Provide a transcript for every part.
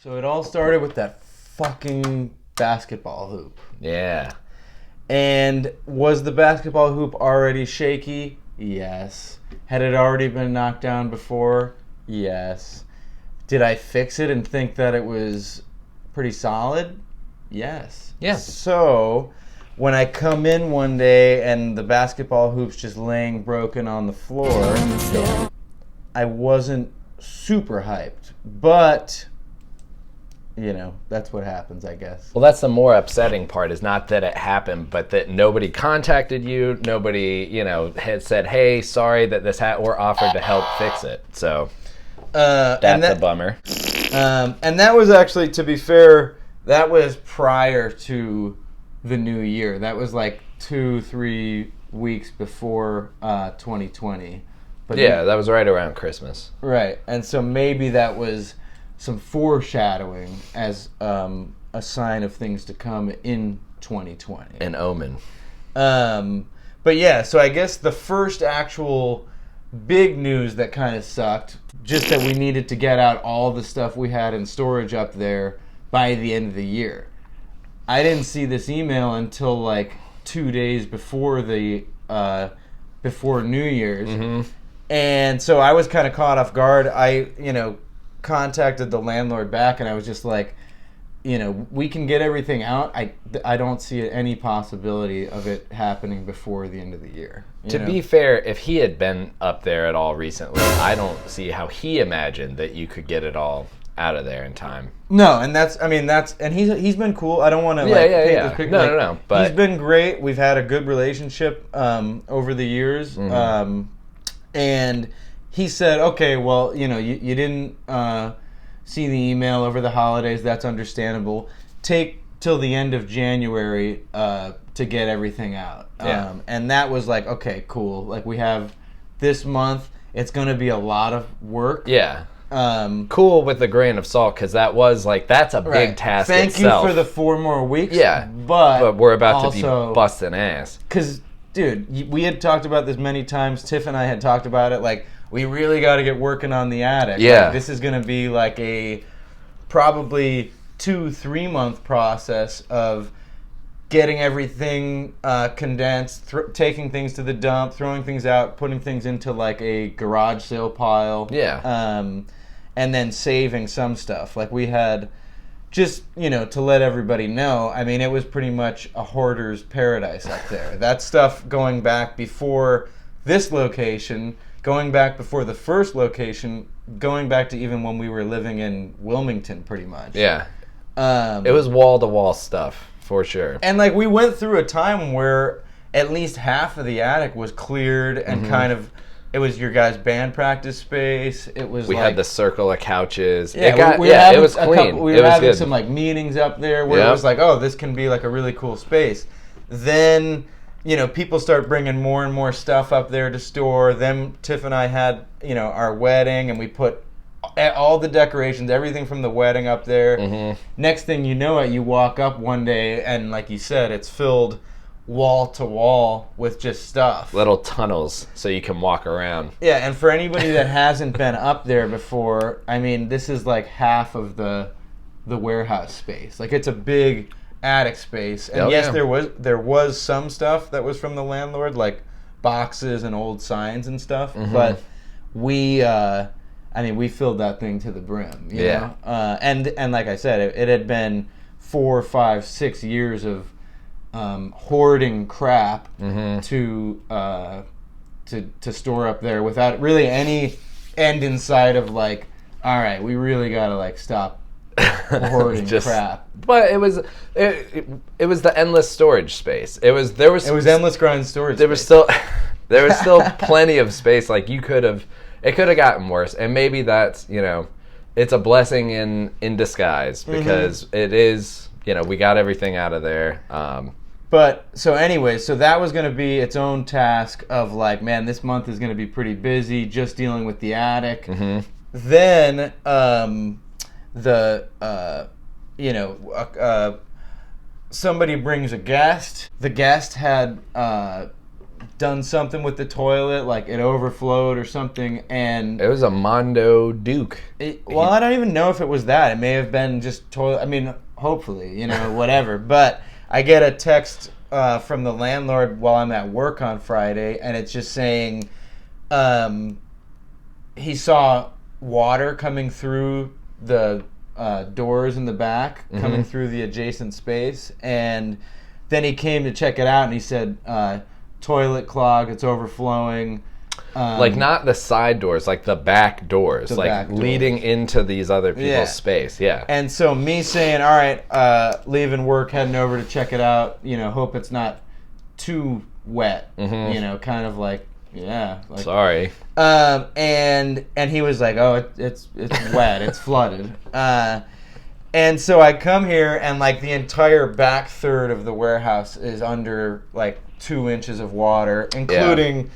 So it all started with that fucking basketball hoop. Yeah. And was the basketball hoop already shaky? Yes. Had it already been knocked down before? Yes. Did I fix it and think that it was pretty solid? Yes. Yes. So when I come in one day and the basketball hoop's just laying broken on the floor, I wasn't super hyped. But, you know, that's what happens, I guess. Well, that's the more upsetting part, is not that it happened, but that nobody contacted you, nobody, had said, hey, sorry that this or offered to help fix it. So that's a bummer. And that was actually, to be fair, that was prior to the new year. That was like 2-3 weeks before 2020. But yeah, that was right around Christmas. Right. And so maybe that was some foreshadowing as a sign of things to come in 2020. An omen. But yeah, so I guess the first actual big news that kind of sucked, just that we needed to get out all the stuff we had in storage up there by the end of the year. I didn't see this email until like 2 days before before New Year's. Mm-hmm. And so I was kind of caught off guard. I, contacted the landlord back, and I was just like, we can get everything out. I don't see any possibility of it happening before the end of the year. To be fair, if he had been up there at all recently, I don't see how he imagined that you could get it all out of there in time. No, and and he's been cool. I don't want to paint this picture. No. But he's been great. We've had a good relationship over the years, and he said, okay, well, you didn't see the email over the holidays. That's understandable. Take till the end of January to get everything out. Yeah. And that was like, okay, cool. Like, we have this month. It's going to be a lot of work. Yeah. Cool with a grain of salt, because that's a big task Thank itself. you for the 4 more weeks. Yeah. But we're about to be busting ass. Because, dude, we had talked about this many times. Tiff and I had talked about it. Like, we really got to get working on the attic. Yeah. Like, this is going to be like a probably 2-3 month process of getting everything condensed, taking things to the dump, throwing things out, putting things into like a garage sale pile. Yeah. And then saving some stuff. Like, we had, just, to let everybody know, I mean, it was pretty much a hoarder's paradise up there. That stuff going back before this location, going back before the first location, going back to even when we were living in Wilmington, pretty much. Yeah. It was wall-to-wall stuff, for sure. And, like, we went through a time where at least half of the attic was cleared and kind of, it was your guys' band practice space. It was we had the circle of couches. Yeah, it was clean. We were having some like meetings up there where it was like, oh, this can be like a really cool space. Then, people start bringing more and more stuff up there to store. Then Tiff and I had, our wedding, and we put all the decorations, everything from the wedding up there. Mm-hmm. Next thing you know, you walk up one day, and like you said, it's filled wall to wall with just stuff. Little tunnels so you can walk around. Yeah, and for anybody that hasn't been up there before, I mean, this is like half of the warehouse space. Like, it's a big attic space. And there was some stuff that was from the landlord, like boxes and old signs and stuff. Mm-hmm. But we filled that thing to the brim. You know? And like I said, it had been 4, 5, 6 years of hoarding crap to store up there without really any end in sight of like, all right, we really gotta like stop hoarding crap. But it was the endless storage space. It was endless grind storage. There was still plenty of space. Like, it could have gotten worse, and maybe that's it's a blessing in disguise, because it is we got everything out of there. But, so anyway, so that was going to be its own task of like, man, this month is going to be pretty busy just dealing with the attic. Mm-hmm. Then, somebody brings a guest. The guest had done something with the toilet, like it overflowed or something, and It was a Mondo Duke. well, I don't even know if it was that. It may have been just toilet. I mean, hopefully, whatever. But I get a text from the landlord while I'm at work on Friday, and it's just saying he saw water coming through the doors in the back, coming through the adjacent space, and then he came to check it out, and he said, toilet clog, it's overflowing. Like not the side doors, like the back doors, like back doors. leading into these other people's space. Yeah. And so me saying, all right, leaving work, heading over to check it out, hope it's not too wet, kind of like, yeah. Like, sorry. And he was like, oh, it's wet, it's flooded. And so I come here, and like the entire back third of the warehouse is under like 2 inches of water, including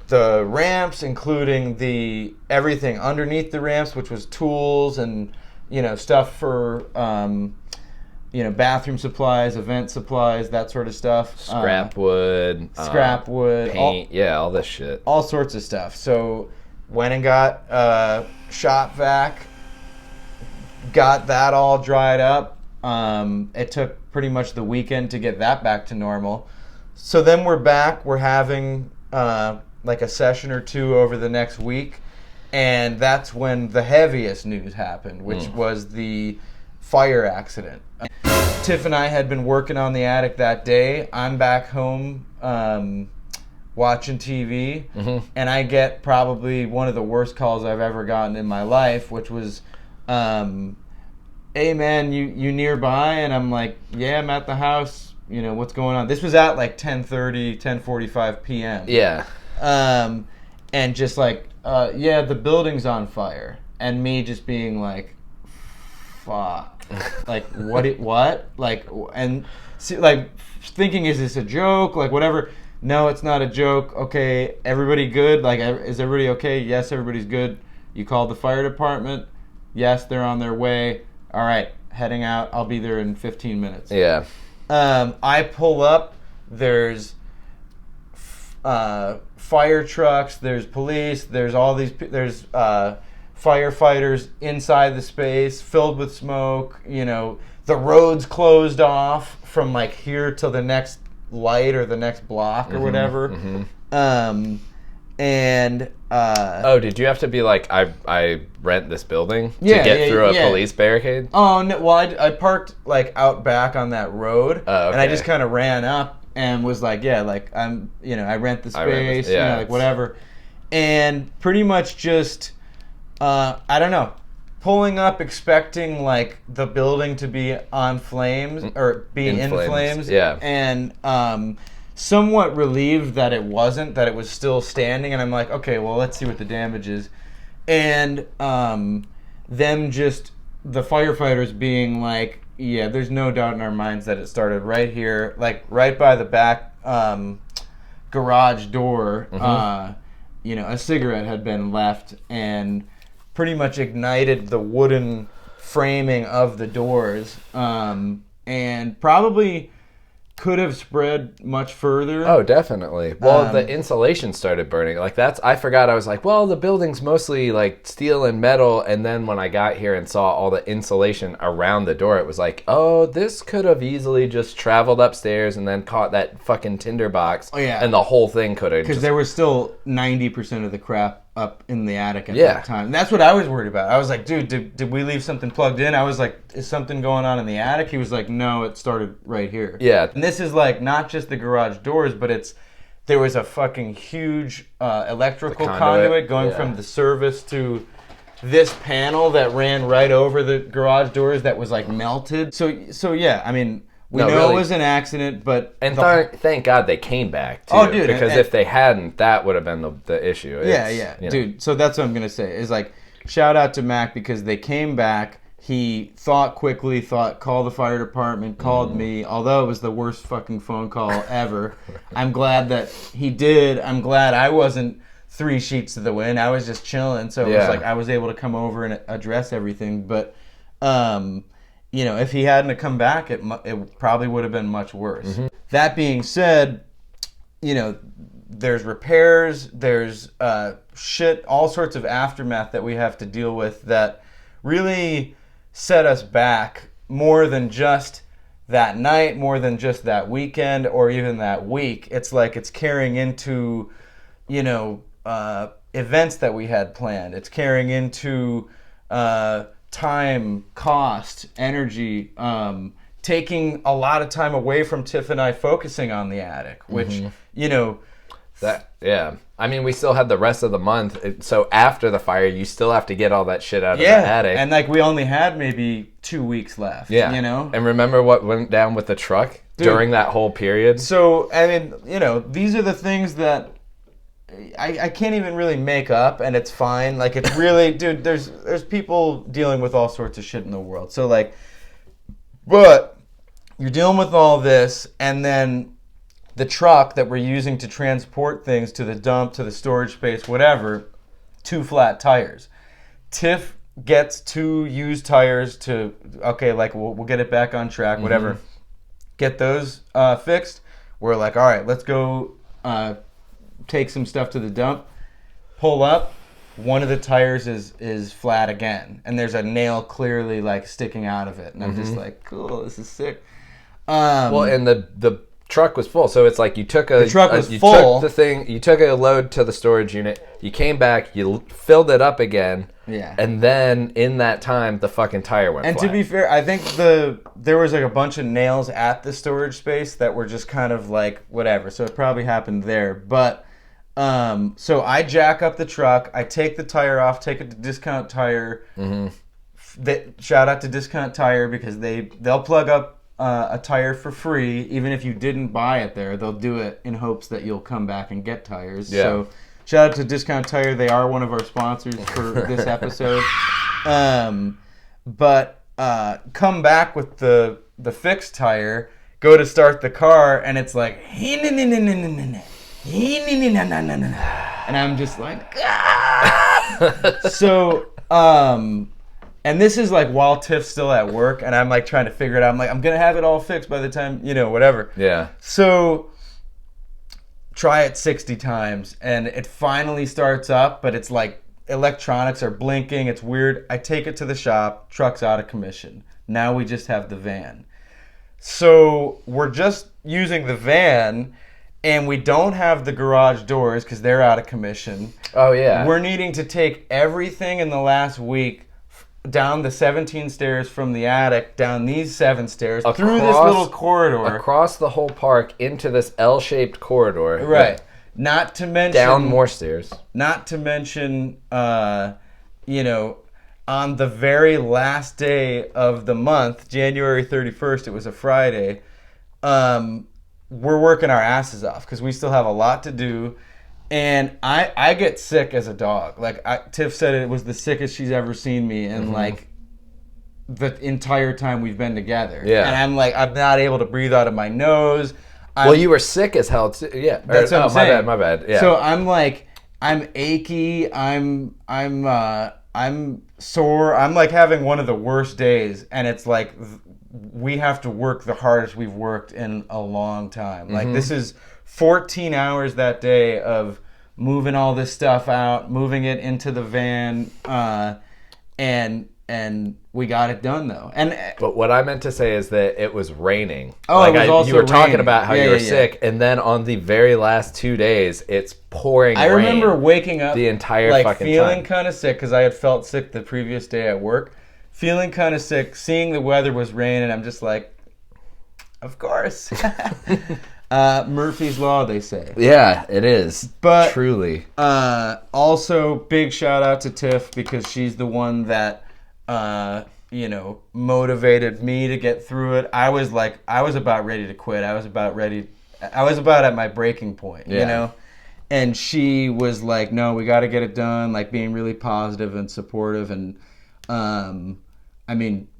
the ramps, including the everything underneath the ramps, which was tools and stuff for bathroom supplies, event supplies, that sort of stuff. Scrap wood, paint, all this shit, all sorts of stuff. So went and got shop vac. Got that all dried up. It took pretty much the weekend to get that back to normal. So then we're back. We're having like a session or two over the next week. And that's when the heaviest news happened, which was the fire accident. Tiff and I had been working on the attic that day. I'm back home watching TV. And I get probably one of the worst calls I've ever gotten in my life, which was... hey man, you nearby? And I'm like, yeah, I'm at the house. What's going on? This was at like 10:45 p.m. Yeah. And just like, yeah, the building's on fire. And me just being like, fuck. Like, what? Like, and see, like thinking, is this a joke? Like, whatever. No, it's not a joke. Okay, everybody good? Like, is everybody okay? Yes, everybody's good. You called the fire department? Yes, they're on their way. All right, heading out. I'll be there in 15 minutes. Yeah. I pull up. There's fire trucks. There's police. There's all these. There's firefighters inside the space, filled with smoke. The road's closed off from like here to the next light or the next block or whatever. And did you have to be like, I rent this building to get through a police barricade? Oh no, well I parked like out back on that road, and I just kind of ran up and was like, yeah, like I'm, I rent the space, like whatever, and pretty much just, I don't know, pulling up expecting like the building to be on flames or be in flames, and somewhat relieved that it wasn't, that it was still standing, and I'm like, okay, well, let's see what the damage is. And them just, the firefighters being like, yeah, there's no doubt in our minds that it started right here, like right by the back garage door. A cigarette had been left and pretty much ignited the wooden framing of the doors, and probably could have spread much further. Oh, definitely. Well, the insulation started burning. Like I forgot. I was like, well, the building's mostly like steel and metal. And then when I got here and saw all the insulation around the door, it was like, oh, this could have easily just traveled upstairs and then caught that fucking tinderbox. Oh, yeah. And the whole thing could have. Because there was still 90% of the crap up in the attic at that time. And that's what I was worried about. I was like, dude, did we leave something plugged in? I was like, is something going on in the attic? He was like, no, it started right here. Yeah. And this is like not just the garage doors, but there was a fucking huge electrical conduit going from the service to this panel that ran right over the garage doors that was like melted. So yeah, I mean, we know really, it was an accident, but... And thank God they came back, too. Oh, dude. Because if they hadn't, that would have been the issue. Dude, so that's what I'm going to say. Is like, shout out to Mac because they came back. He thought quickly, call the fire department, called me, although it was the worst fucking phone call ever. I'm glad that he did. I'm glad I wasn't 3 sheets to the wind. I was just chilling. So it was like I was able to come over and address everything. But... if he hadn't come back, it probably would have been much worse. That being said, there's repairs, there's shit, all sorts of aftermath that we have to deal with that really set us back more than just that night, more than just that weekend, or even that week. It's like it's carrying into, events that we had planned. It's carrying into time, cost, energy, taking a lot of time away from Tiff and I focusing on the attic, which, I mean, we still had the rest of the month. So after the fire, you still have to get all that shit out of the attic. And like we only had maybe 2 weeks left. Yeah. And remember what went down with the truck during that whole period? So, I mean, these are the things that I can't even really make up, and it's fine. Like, it's really, dude, there's people dealing with all sorts of shit in the world. So, like, but you're dealing with all this, and then the truck that we're using to transport things to the dump, to the storage space, whatever, 2 flat tires. Tiff gets 2 used tires to, we'll get it back on track, whatever. Get those fixed. We're like, all right, let's go take some stuff to the dump. Pull up. One of the tires is flat again, and there's a nail clearly like sticking out of it, and I'm just like, cool, this is sick. Well, and the truck was full, so it's like you took a load to the storage unit, you came back, you filled it up again, and then in that time the fucking tire went flat. To be fair, I think there was like a bunch of nails at the storage space that were just kind of like whatever, so it probably happened there. But so I jack up the truck, I take the tire off, take it to Discount Tire. Shout out to Discount Tire, because they'll plug up a tire for free. Even if you didn't buy it there, they'll do it in hopes that you'll come back and get tires. Yeah. So shout out to Discount Tire. They are one of our sponsors for this episode. But come back with the fixed tire, go to start the car, and it's like, and I'm just like, so and this is like while Tiff's still at work, and I'm like trying to figure it out. I'm like, I'm gonna have it all fixed by the time, whatever. Yeah. So try it 60 times, and it finally starts up, but it's like electronics are blinking. It's weird. I take it to the shop. Truck's out of commission. Now we just have the van. So we're just using the van, and we don't have the garage doors because they're out of commission. Oh, yeah. We're needing to take everything in the last week down the 17 stairs from the attic, down these 7 stairs, through this little corridor. Across the whole park into this L-shaped corridor. Right. Not to mention... Down more stairs. Not to mention, on the very last day of the month, January 31st, it was a Friday, we're working our asses off because we still have a lot to do. And I get sick as a dog. Like, Tiff said it was the sickest she's ever seen me in, like, the entire time we've been together. Yeah. And I'm like, I'm not able to breathe out of my nose. Well, you were sick as hell, too. Yeah. That's what I'm saying. My bad. Yeah. So I'm like, I'm achy. I'm sore. I'm, like, having one of the worst days. And it's like, we have to work the hardest we've worked in a long time. Like, this is 14 hours that day of moving all this stuff out, moving it into the van, and we got it done though. But what I meant to say is that it was raining. Oh, like, it was also you were talking raining. about how you were sick, and then on the very last 2 days, it's pouring rain. I remember waking up the entire like fucking feeling time. kind of sick because I had felt sick the previous day at work. Feeling kind of sick, seeing the weather was rain, and I'm just like, of course. Murphy's Law, they say. Yeah, it is. But truly. Also, big shout out to Tiff because she's the one that, motivated me to get through it. I was about ready to quit. I was about at my breaking point, And she was like, no, we got to get it done, like being really positive and supportive and,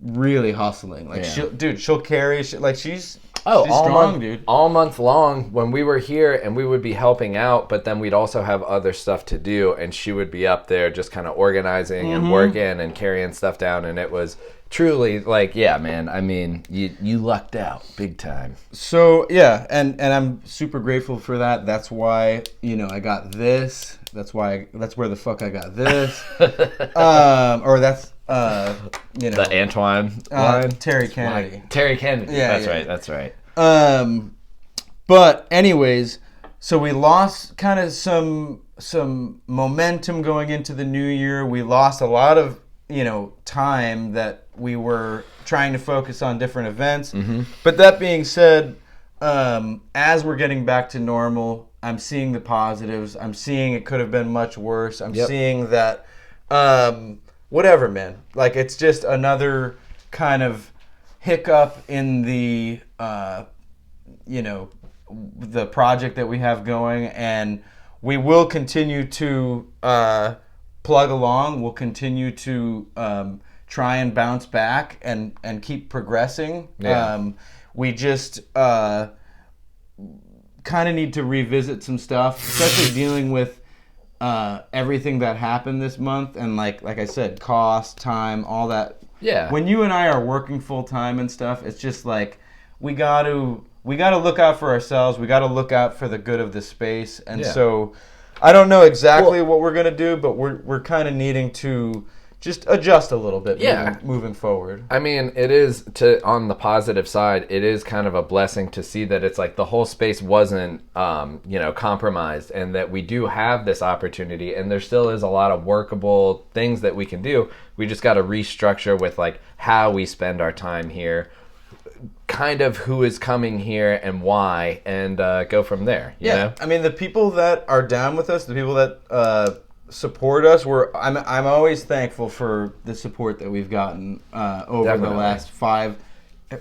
really hustling. Like, she'll carry, she's Oh, She's all strong, month, dude. all month long when we were here, and we would be helping out, but then we'd also have other stuff to do, and she would be up there just kind of organizing and working and carrying stuff down, and it was truly like, yeah, man, I mean, you lucked out big time. So yeah, and I'm super grateful for that. That's why, you know, I got this. That's where the fuck I got this. Or that's you know, The Antoine line? Terry Kennedy. Terry Kennedy. Yeah, That's yeah. right. That's right. But anyways, so we lost kind of some momentum going into the new year. We lost a lot of, you know, time that we were trying to focus on different events. But that being said, as we're getting back to normal, I'm seeing the positives. I'm seeing it could have been much worse. I'm seeing that whatever, man. Like, it's just another kind of hiccup in the you know, the project that we have going, and we will continue to plug along. We'll continue to try and bounce back and keep progressing. Yeah. We just kind of need to revisit some stuff, especially dealing with everything that happened this month, and like I said, cost, time, all that. Yeah. When you and I are working full time and stuff, it's just like we got to look out for ourselves. We got to look out for the good of the space. And so I don't know exactly what we're gonna do, but we're kind of needing to just adjust a little bit. Moving forward. I mean, it is on the positive side. It is kind of a blessing to see that it's like the whole space wasn't, you know, compromised, and that we do have this opportunity, and there still is a lot of workable things that we can do. We just got to restructure with like how we spend our time here, kind of who is coming here and why, and go from there. You know? I mean, the people that are down with us, the people that support us, I'm always thankful for the support that we've gotten over Definitely. the last 5,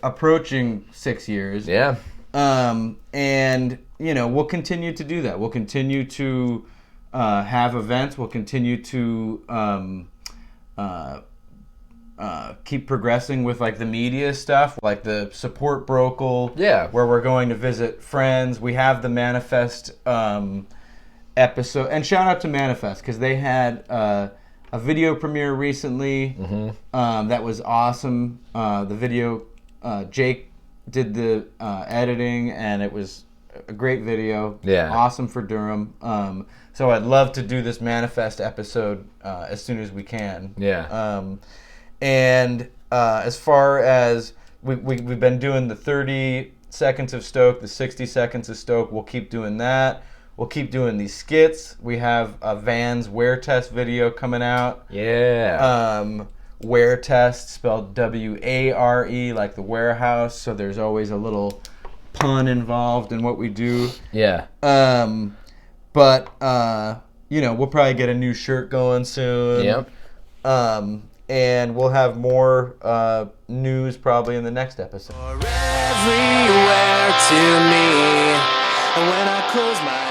approaching 6 years. Yeah. And you know, we'll continue to do that. We'll continue to have events. We'll continue to keep progressing with like the media stuff, like the support brocal, where we're going to visit friends. We have the Manifest episode, and shout out to Manifest because they had a video premiere recently that was awesome. The video, Jake did the editing, and it was a great video. Awesome for Durham. So I'd love to do this Manifest episode as soon as we can. And as far as we've been doing the 30 seconds of Stoak, the 60 seconds of Stoak, we'll keep doing that. We'll keep doing these skits. We have a Vans wear test video coming out. Wear test spelled W-A-R-E, like the warehouse. So there's always a little pun involved in what we do. But you know, we'll probably get a new shirt going soon. And we'll have more news probably in the next episode. Everywhere to me, and when I close my